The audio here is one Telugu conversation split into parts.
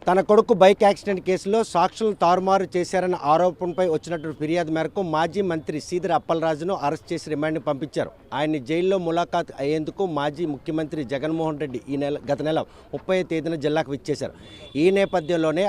తన కొడుకు బైక్ యాక్సిడెంట్ కేసులో సాక్షులను తారుమారు చేశారన్న ఆరోపణపై వచ్చినటువంటి ఫిర్యాదు మేరకు మాజీ మంత్రి సీదిరి అప్పలరాజును అరెస్ట్ చేసి రిమాండ్కి పంపించారు. ఆయన్ని జైల్లో ములాఖాత్ అయ్యేందుకు మాజీ ముఖ్యమంత్రి జగన్మోహన్ రెడ్డి గత నెల 30వ తేదీన జిల్లాకు విచ్చేశారు. ఈ నేపథ్యంలోనే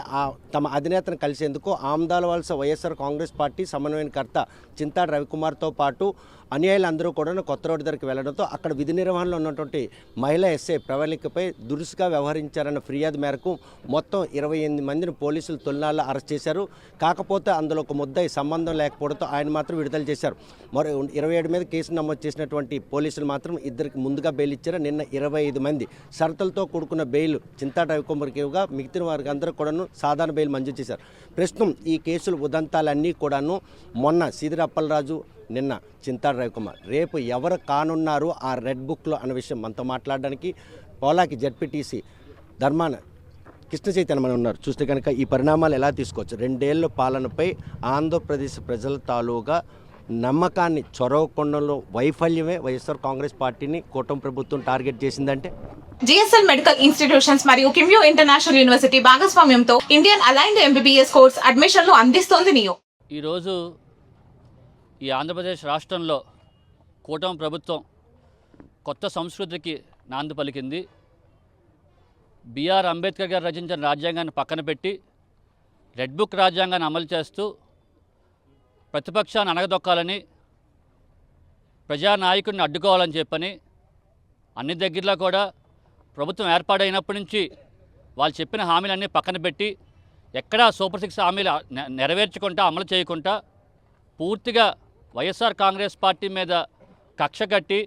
తమ అధినేతను కలిసేందుకు ఆమ్దాల వలస వైఎస్ఆర్ కాంగ్రెస్ పార్టీ సమన్వయకర్త చింతాడ రవికుమార్తో పాటు అనుయాయులందరూ కూడా కొత్త రోడ్డు దగ్గరికి వెళ్లడంతో అక్కడ విధి నిర్వహణలో ఉన్నటువంటి మహిళా ఎస్ఐ ప్రవళికపై దురుసుగా వ్యవహరించారన్న ఫిర్యాదు మేరకు మొత్తం 28 మందిని పోలీసులు తొలినాళ్ళ అరెస్ట్ చేశారు. కాకపోతే అందులో ఒక ముద్దాయి సంబంధం లేకపోవడంతో ఆయన మాత్రం విడుదల చేశారు. మరో 27 మీద కేసు నమోదు చేసినటువంటి పోలీసులు మాత్రం ఇద్దరికి ముందుగా బెయిల్ ఇచ్చారు. నిన్న 25 మంది షరతులతో కూడుకున్న బెయిల్ చింతాడ రవికుమార్కిగా మిగతా వారికి అందరూ కూడాను సాధారణ బెయిల్ మంజూరు చేశారు. ప్రస్తుతం ఈ కేసుల ఉదంతాలన్నీ కూడాను మొన్న సీదిరి అప్పలరాజు, నిన్న చింతాడ రవికుమార్, రేపు ఎవరు కానున్నారు ఆ రెడ్ బుక్లో అన్న విషయం మనతో మాట్లాడడానికి పోలాకి జడ్పీటీసీ ధర్మాన కృష్ణ చైతన్య మనం ఉన్నారు. చూస్తే కనుక ఈ పరిణామాలు ఎలా తీసుకోవచ్చు? 2 ఏళ్ల పాలనపై ఆంధ్రప్రదేశ్ ప్రజల తాలూగా నమ్మకాన్ని చొరవకొండలో వైఫల్యమే వైఎస్ఆర్ కాంగ్రెస్ పార్టీని కూటమి ప్రభుత్వం టార్గెట్ చేసిందంటే జిఎస్ఎల్ మెడికల్ ఇన్స్టిట్యూషన్స్ మరియు కిమ్యూ ఇంటర్నేషనల్ యూనివర్సిటీ భాగస్వామ్యంతో ఇండియన్ అలైన్డ్ ఎంబీబీఎస్ కోర్స్ అడ్మిషన్లు అందిస్తోంది నియో. ఈరోజు ఈ ఆంధ్రప్రదేశ్ రాష్ట్రంలో కూటమి ప్రభుత్వం కొత్త సంస్కృతికి నాంది పలికింది. బిఆర్ అంబేద్కర్ గారు రచించిన రాజ్యాంగాన్ని పక్కన పెట్టి రెడ్ బుక్ రాజ్యాంగాన్ని అమలు చేస్తూ ప్రతిపక్షాన్ని అణగదొక్కాలని, ప్రజానాయకుడిని అడ్డుకోవాలని చెప్పని అన్ని దగ్గరలో కూడా ప్రభుత్వం ఏర్పాటైనప్పటి నుంచి వాళ్ళు చెప్పిన హామీలన్నీ పక్కన పెట్టి ఎక్కడా సూపర్ 6 హామీలు నెరవేర్చకుండా, అమలు చేయకుండా పూర్తిగా వైఎస్ఆర్ కాంగ్రెస్ పార్టీ మీద కక్ష కట్టి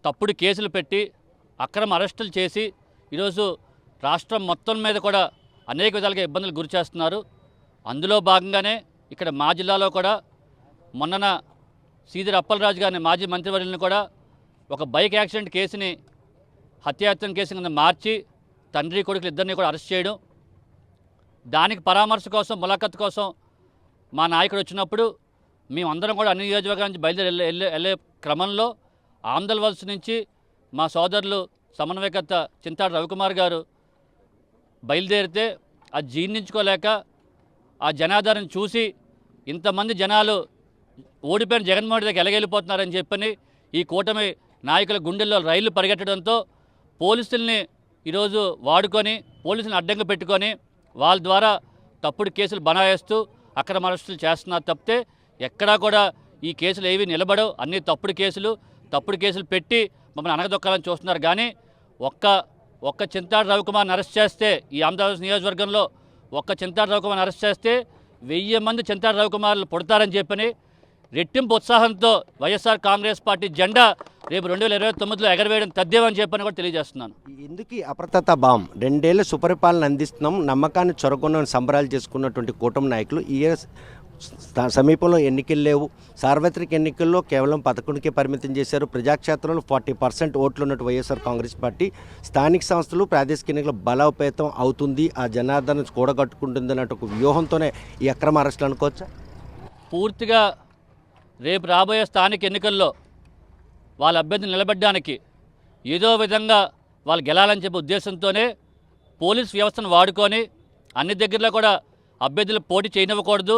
తప్పుడు కేసులు పెట్టి అక్రమ అరెస్టులు చేసి ఈరోజు రాష్ట్రం మొత్తం మీద కూడా అనేక విధాలుగా ఇబ్బందులు గురి చేస్తున్నారు. అందులో భాగంగానే ఇక్కడ మా జిల్లాలో కూడా మొన్నన సీదిరి అప్పలరాజు గారిని, మాజీ మంత్రివర్యులను కూడా ఒక బైక్ యాక్సిడెంట్ కేసుని హత్యాయత్నం కేసు కింద మార్చి తండ్రి కొడుకులు ఇద్దరిని కూడా అరెస్ట్ చేయడం, దానికి పరామర్శ కోసం, ములాఖత్ కోసం మా నాయకుడు వచ్చినప్పుడు మేమందరం కూడా అన్ని నియోజకవర్గాల నుంచి బయలుదేరి వెళ్ళే క్రమంలో ఆమ్దల్ వలస నుంచి మా సోదరులు సమన్వయకర్త చింతాడ రవికుమార్ గారు బయలుదేరితే అది జీర్ణించుకోలేక ఆ జనాదరణ చూసి ఇంతమంది జనాలు ఓడిపోయిన జగన్మోహన్ రెడ్డికి ఎలగెళ్ళిపోతున్నారని చెప్పని ఈ కూటమి నాయకుల గుండెల్లో రైళ్లు పరిగెట్టడంతో పోలీసుల్ని ఈరోజు వాడుకొని, పోలీసులను అడ్డంగా పెట్టుకొని వాళ్ళ ద్వారా తప్పుడు కేసులు బనాయిస్తూ అక్రమ అరెస్టులు చేస్తున్నారు తప్పితే ఎక్కడా కూడా ఈ కేసులు ఏవి నిలబడవు. అన్ని తప్పుడు కేసులు పెట్టి మమ్మల్ని అనగదొక్కాలని చూస్తున్నారు. కానీ ఒక్క చింతాడ రవికుమార్ని అరెస్ట్ చేస్తే, ఈ ఆంధ్రప్రదేశ్ నియోజకవర్గంలో ఒక్క చింతాడ రవికుమార్ని అరెస్ట్ చేస్తే 1000 మంది చింతాడ రవికుమార్లు పుడతారని చెప్పని రెట్టింపు ఉత్సాహంతో వైఎస్ఆర్ కాంగ్రెస్ పార్టీ జెండా రేపు 2029లో ఎగరవేయడం తథ్యమని చెప్పని కూడా తెలియజేస్తున్నాను. ఎందుకు అప్రతత భావం? 2 ఏళ్ల సుపరిపాలన అందిస్తున్నాం, నమ్మకాన్ని చొరగొన్న సంబరాలు చేసుకున్నటువంటి కూటమి నాయకులు ఈ సమీపంలో ఎన్నికలు లేవు. సార్వత్రిక ఎన్నికల్లో కేవలం 11కే పరిమితం చేశారు. ప్రజాక్షేత్రంలో 40% ఓట్లు ఉన్నట్టు వైఎస్ఆర్ కాంగ్రెస్ పార్టీ స్థానిక సంస్థలు, ప్రాదేశిక ఎన్నికలు బలోపేతం అవుతుంది, ఆ జనార్దన కూడగట్టుకుంటుంది అన్నట్టు ఒక వ్యూహంతోనే ఈ అక్రమ అరెస్టులు అనుకోవచ్చా? పూర్తిగా రేపు రాబోయే స్థానిక ఎన్నికల్లో వాళ్ళ అభ్యర్థిని నిలబెట్టడానికి ఏదో విధంగా వాళ్ళు గెలాలని చెప్పే ఉద్దేశంతోనే పోలీస్ వ్యవస్థను వాడుకొని అన్ని దగ్గరలో కూడా అభ్యర్థులు పోటీ చేయనివ్వకూడదు,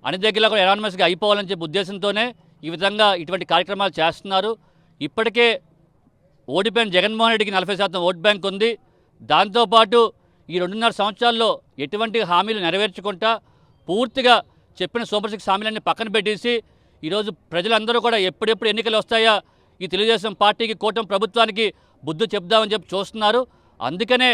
అన్ని దగ్గరలో కూడా ఎనానిమస్గా అయిపోవాలని చెప్పే ఉద్దేశంతోనే ఈ విధంగా ఇటువంటి కార్యక్రమాలు చేస్తున్నారు. ఇప్పటికే ఓడిపోయిన జగన్మోహన్ రెడ్డికి 40% ఓట్ బ్యాంక్ ఉంది. దాంతోపాటు ఈ 2.5 సంవత్సరాల్లో ఎటువంటి హామీలు నెరవేర్చుకుంటా పూర్తిగా చెప్పిన సూపర్ 6 హామీలన్నీ పక్కన పెట్టేసి ఈరోజు ప్రజలందరూ కూడా ఎప్పుడెప్పుడు ఎన్నికలు వస్తాయా ఈ తెలుగుదేశం పార్టీకి, కూటమి ప్రభుత్వానికి బుద్ధి చెప్దామని చెప్పి చూస్తున్నారు. అందుకనే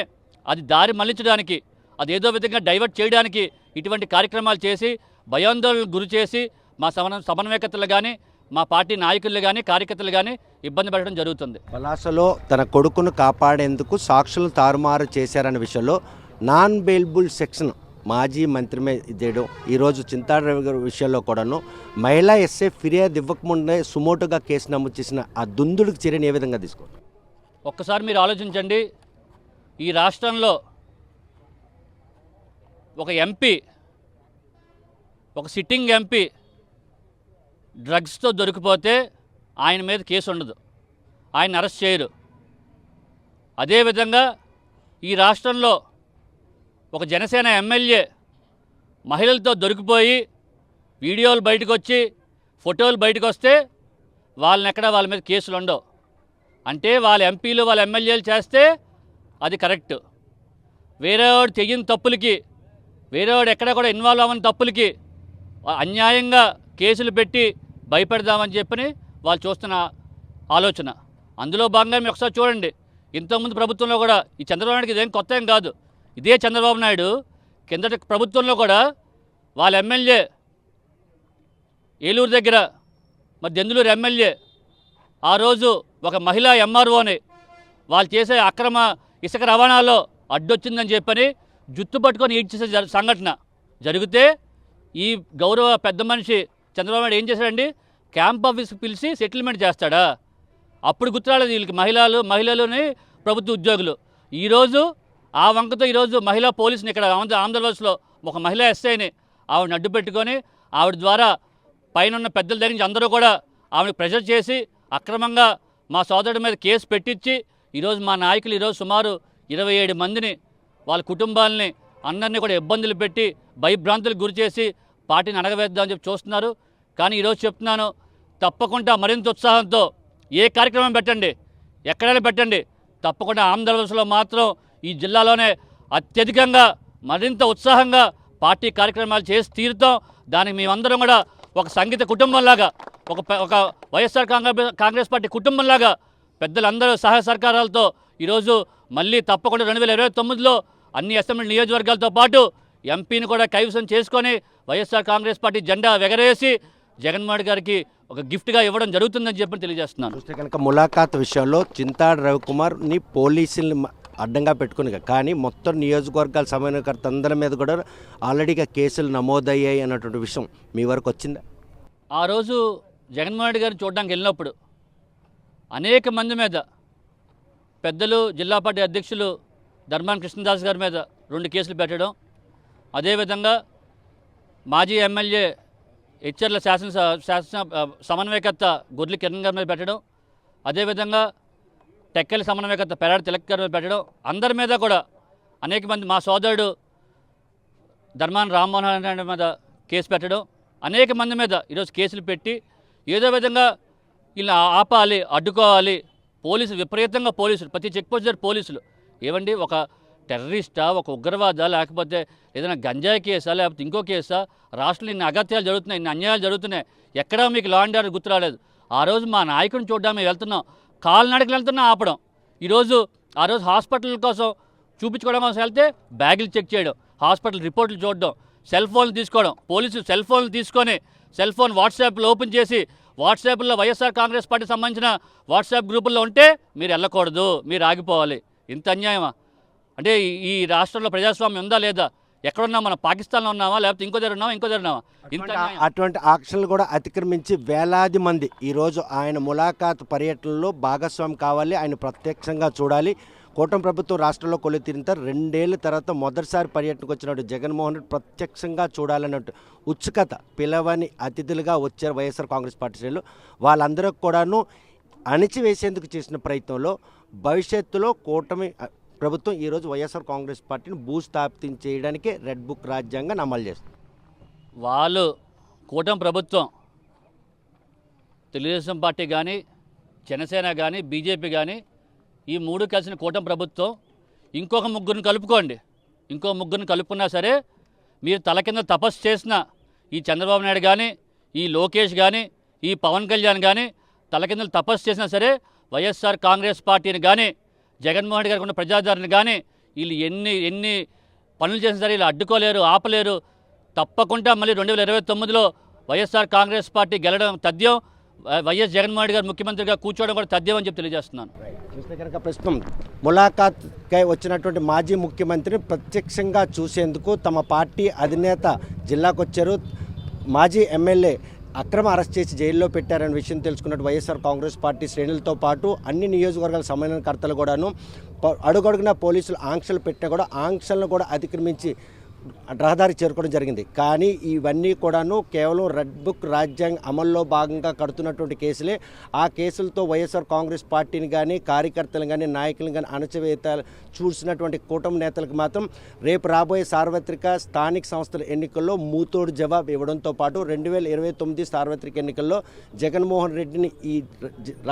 అది దారి మళ్లించడానికి, అది ఏదో విధంగా డైవర్ట్ చేయడానికి ఇటువంటి కార్యక్రమాలు చేసి భయాందోళనకు గురి చేసి మా సమన్వయకర్తలు కానీ, మా పార్టీ నాయకులు కానీ, కార్యకర్తలు కానీ ఇబ్బంది పడడం జరుగుతుంది. పలాసలో తన కొడుకును కాపాడేందుకు సాక్షులను తారుమారు చేశారన్న విషయంలో నాన్ బెయిలబుల్ సెక్షన్ మాజీ మంత్రి ఇదేయడం, ఈరోజు చింతాడ రవి గారి విషయంలో కూడాను మహిళా ఎస్ఐ ఫిర్యాదు ఇవ్వకముందే సుమోటుగా కేసు నమోదు చేసిన ఆ దుందుడికి చర్యను ఏ విధంగా తీసుకోవాలి? ఒక్కసారి మీరు ఆలోచించండి. ఈ రాష్ట్రంలో ఒక ఎంపీ, ఒక సిట్టింగ్ ఎంపీ డ్రగ్స్తో దొరికిపోతే ఆయన మీద కేసు ఉండదు, ఆయన అరెస్ట్ చేయరు. అదేవిధంగా ఈ రాష్ట్రంలో ఒక జనసేన ఎమ్మెల్యే మహిళలతో దొరికిపోయి వీడియోలు బయటకు వచ్చి ఫోటోలు బయటకు వస్తే వాళ్ళ మీద కేసులు ఉండవు. అంటే వాళ్ళ ఎంపీలు వాళ్ళ ఎమ్మెల్యేలు చేస్తే అది కరెక్ట్. వేరేవాడు చెయ్యని తప్పులకి, వేరేవాడు ఎక్కడ కూడా ఇన్వాల్వ్ అవ్వని తప్పులకి అన్యాయంగా కేసులు పెట్టి భయపెడదామని చెప్పని వాళ్ళు చూస్తున్న ఆలోచన. అందులో భాగంగా మీరు ఒకసారి చూడండి, ఇంతకుముందు ప్రభుత్వంలో కూడా ఈ చంద్రబాబు నాయుడుకి ఇదేం కొత్త ఏం కాదు. ఇదే చంద్రబాబు నాయుడు కిందటి ప్రభుత్వంలో కూడా వాళ్ళ ఎమ్మెల్యే ఏలూరు దగ్గర మరి దెందులూరు ఎమ్మెల్యే ఆ రోజు ఒక మహిళా ఎంఆర్ఓని వాళ్ళు చేసే అక్రమ ఇసుక రవాణాలో అడ్డొచ్చిందని చెప్పని జుత్తు పట్టుకొని ఈడ్చేసే సంఘటన జరిగితే ఈ గౌరవ పెద్ద మనిషి చంద్రబాబు నాయుడు ఏం చేశాడండి, క్యాంప్ ఆఫీస్కి పిలిచి సెటిల్మెంట్ చేస్తాడా? అప్పుడు గుర్తురాలేదు వీళ్ళకి మహిళలుని ప్రభుత్వ ఉద్యోగులు. ఈరోజు ఆ వంకతో ఈరోజు మహిళా పోలీసుని ఇక్కడ ఆంధ్రప్రదేశ్లో ఒక మహిళా ఎస్ఐని ఆవిడని అడ్డు పెట్టుకొని ఆవిడ ద్వారా పైన ఉన్న పెద్దల దగ్గర నుంచి అందరూ కూడా ఆవిడని ప్రెషర్ చేసి అక్రమంగా మా సోదరుడి మీద కేసు పెట్టించి ఈరోజు మా నాయకులు ఈరోజు సుమారు 27 మందిని వాళ్ళ కుటుంబాలని అందరినీ కూడా ఇబ్బందులు పెట్టి భయభ్రాంతులకు గురి చేసి పార్టీని అడగవేద్దామని చెప్పి చూస్తున్నారు. కానీ ఈరోజు చెప్తున్నాను, తప్పకుండా మరింత ఉత్సాహంతో ఏ కార్యక్రమం పెట్టండి, ఎక్కడైనా పెట్టండి, తప్పకుండా ఆంధ్రప్రదేశ్లో మాత్రం ఈ జిల్లాలోనే అత్యధికంగా మరింత ఉత్సాహంగా పార్టీ కార్యక్రమాలు చేసి తీరుతాం. దానికి మేమందరం కూడా ఒక సంగీత కుటుంబంలాగా ఒక వైఎస్ఆర్ కాంగ్రెస్ పార్టీ కుటుంబంలాగా పెద్దలందరూ సహాయ సహకారాలతో ఈరోజు మళ్ళీ తప్పకుండా 2029లో అన్ని అసెంబ్లీ నియోజకవర్గాలతో పాటు ఎంపీని కూడా కైవసం చేసుకొని వైఎస్ఆర్ కాంగ్రెస్ పార్టీ జెండా ఎగరేసి జగన్మోహన్ గారికి ఒక గిఫ్ట్గా ఇవ్వడం జరుగుతుందని చెప్పి తెలియజేస్తున్నాను. చూస్తే కనుక ములాఖాత్ విషయంలో చింతాడు రవికుమార్ని పోలీసుల్ని అడ్డంగా పెట్టుకుని, కానీ మొత్తం నియోజకవర్గాల సమన్వయకర్త అందరి మీద కూడా ఆల్రెడీగా కేసులు నమోదయ్యాయి అన్నటువంటి విషయం మీ వరకు వచ్చిందా? ఆ రోజు జగన్మోహన్ రెడ్డి గారిని చూడడానికి వెళ్ళినప్పుడు అనేక మంది మీద పెద్దలు జిల్లా పార్టీ అధ్యక్షులు ధర్మాన కృష్ణదాస్ గారి మీద 2 కేసులు పెట్టడం, అదేవిధంగా మాజీ ఎమ్మెల్యే హెచ్చర్ల శాసన సమన్వయకర్త గొర్రెల కిరణ్ గారి మీద పెట్టడం, అదేవిధంగా టెక్కలి సమన్వయకర్త పెరాడి తిలక్ గారి మీద పెట్టడం, అందరి మీద కూడా అనేక మంది మా సోదరుడు ధర్మాన రామ్మోహన్ రెడ్డి మీద కేసు పెట్టడం, అనేక మంది మీద ఈరోజు కేసులు పెట్టి ఏదో విధంగా ఇలా ఆపాలి, అడ్డుకోవాలి. పోలీసులు విపరీతంగా ప్రతి చెక్ పోస్ట్ దగ్గర పోలీసులు ఏమండి, ఒక టెర్రరిస్టా, ఒక ఉగ్రవాదా, లేకపోతే ఏదైనా గంజాయి కేసా, లేకపోతే ఇంకో కేసా? రాష్ట్రంలో ఇన్ని అగత్యాలు జరుగుతున్నాయి, ఇన్ని అన్యాయాలు జరుగుతున్నాయి, ఎక్కడా మీకు లా అండ్ ఆర్డర్ గుర్తు రాలేదు. ఆ రోజు మా నాయకుడిని చూడడానికి మేము వెళ్తున్నాం, కాలినడకలు వెళ్తున్నాం, ఆపడం. ఆ రోజు హాస్పిటల్ కోసం చూపించుకోవడం కోసం వెళ్తే బ్యాగులు చెక్ చేయడం, హాస్పిటల్ రిపోర్ట్లు చూడడం, సెల్ ఫోన్లు తీసుకోవడం, పోలీసులు సెల్ ఫోన్లు తీసుకొని సెల్ ఫోన్ వాట్సాప్లో ఓపెన్ చేసి వాట్సాప్లో వైఎస్ఆర్ కాంగ్రెస్ పార్టీ సంబంధించిన వాట్సాప్ గ్రూపుల్లో ఉంటే మీరు వెళ్ళకూడదు, మీరు ఆగిపోవాలి. ఇంత అన్యాయమా? అంటే ఈ రాష్ట్రంలో ప్రజాస్వామ్యం ఉందా లేదా? ఎక్కడున్నాం మనం? పాకిస్తాన్లో ఉన్నామా, లేకపోతే ఇంకో దగ్గర ఉన్నామా? అటువంటి ఆంక్షలు కూడా అతిక్రమించి వేలాది మంది ఈరోజు ఆయన ములాఖాత్ పర్యటనలో భాగస్వామి కావాలి, ఆయన ప్రత్యక్షంగా చూడాలి. కూటమి ప్రభుత్వం రాష్ట్రంలో కొలుతీరిన 2 ఏళ్ల తర్వాత మొదటిసారి పర్యటనకు వచ్చినట్టు జగన్మోహన్ రెడ్డి ప్రత్యక్షంగా చూడాలన్నట్టు ఉత్సుకత, పిలవని అతిథులుగా వచ్చారు వైఎస్ఆర్ కాంగ్రెస్ పార్టీ శ్రేణులు. వాళ్ళందరూ కూడాను అణిచివేసేందుకు చేసిన ప్రయత్నంలో భవిష్యత్తులో కూటమి ప్రభుత్వం ఈరోజు వైఎస్ఆర్ కాంగ్రెస్ పార్టీని భూస్థాపితం రెడ్ బుక్ రాజ్యాంగాన్ని అమలు చేస్తుంది. వాళ్ళు కూటమి ప్రభుత్వం తెలుగుదేశం పార్టీ కానీ, జనసేన కానీ, బీజేపీ కానీ ఈ 3 కలిసిన కూటమి ప్రభుత్వం ఇంకొక 3 కలుపుకోండి, ఇంకో 3 కలుపుకున్నా సరే మీరు తల కింద తపస్సు చేసిన ఈ చంద్రబాబు నాయుడు కానీ, ఈ లోకేష్ కానీ, ఈ పవన్ కళ్యాణ్ కానీ తల కింద తపస్సు చేసినా సరే వైఎస్ఆర్ కాంగ్రెస్ పార్టీని కానీ, జగన్మోహన్ రెడ్డి గారికి ఉన్న ప్రజాదరణ కానీ వీళ్ళు ఎన్ని పనులు చేసినా సరే వీళ్ళు అడ్డుకోలేరు, ఆపలేరు. తప్పకుండా మళ్ళీ 2029లో వైఎస్ఆర్ కాంగ్రెస్ పార్టీ గెలడం తథ్యం, వైఎస్ జగన్మోహన్ రెడ్డి గారు ముఖ్యమంత్రిగా కూర్చోవడం కూడా తథ్యం అని చెప్పి తెలియజేస్తున్నాను. చూస్తే కనుక ప్రస్తుతం ములాఖాత్కై వచ్చినటువంటి మాజీ ముఖ్యమంత్రిని ప్రత్యక్షంగా చూసేందుకు తమ పార్టీ అధినేత జిల్లాకు వచ్చారు. మాజీ ఎమ్మెల్యే అక్రమ అరెస్ట్ చేసి జైల్లో పెట్టారనే విషయం తెలుసుకున్నట్టు వైఎస్ఆర్ కాంగ్రెస్ పార్టీ శ్రేణులతో పాటు అన్ని నియోజకవర్గాల సమన్వయకర్తలు కూడాను అడుగడుగున పోలీసులు ఆంక్షలు పెట్టినా కూడా ఆంక్షలను కూడా అతిక్రమించి రహదారి చేరుకోవడం జరిగింది. కానీ ఇవన్నీ కూడాను కేవలం రెడ్ బుక్ రాజ్యాంగ అమల్లో భాగంగా కడుతున్నటువంటి కేసులే. ఆ కేసులతో వైఎస్ఆర్ కాంగ్రెస్ పార్టీని కానీ కార్యకర్తలు కానీ నాయకులను కానీ అణచివేత చూసినటువంటి కూటమి నేతలకు మాత్రం రేపు రాబోయే సార్వత్రిక స్థానిక సంస్థల ఎన్నికల్లో మూతోడు జవాబు ఇవ్వడంతో పాటు 2029 సార్వత్రిక ఎన్నికల్లో జగన్మోహన్ రెడ్డిని ఈ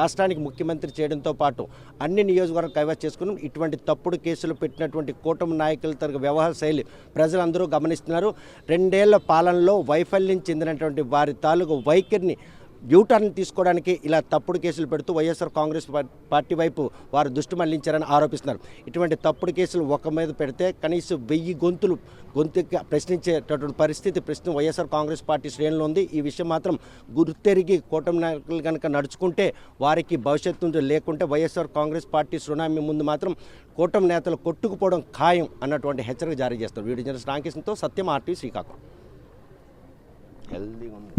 రాష్ట్రానికి ముఖ్యమంత్రి చేయడంతో పాటు అన్ని నియోజకవర్గాలు కైవసం చేసుకుని ఇటువంటి తప్పుడు కేసులు పెట్టినటువంటి కూటమి నాయకుల తరగతి వ్యవహార శైలి ప్రజలందరూ గమనిస్తున్నారు. 2 ఏళ్ల పాలనలో వైఫల్యం చెందినటువంటి వారి తాలూకు వైఖరిని యూటర్న్ తీసుకోవడానికి ఇలా తప్పుడు కేసులు పెడుతూ వైఎస్ఆర్ కాంగ్రెస్ పార్టీ వైపు వారు దృష్టి మళ్లించారని ఆరోపిస్తున్నారు. ఇటువంటి తప్పుడు కేసులు ఒక మీద పెడితే కనీసం 1000 గొంతుగా ప్రశ్నించేటటువంటి పరిస్థితి ప్రస్తుతం వైఎస్ఆర్ కాంగ్రెస్ పార్టీ శ్రేణులు ఉంది. ఈ విషయం మాత్రం గుర్తెరిగి కూటమి నాయకులు కనుక నడుచుకుంటే వారికి భవిష్యత్తు లేకుంటే వైఎస్ఆర్ కాంగ్రెస్ పార్టీ సునామీ ముందు మాత్రం కూటమి నేతలు కొట్టుకుపోవడం ఖాయం అన్నటువంటి హెచ్చరిక జారీ చేస్తారు. వీడియో జర్నలిస్ట్ రామకృష్ణతో సత్యం, RTV శ్రీకాకుళం. హెల్దీగా ఉంది.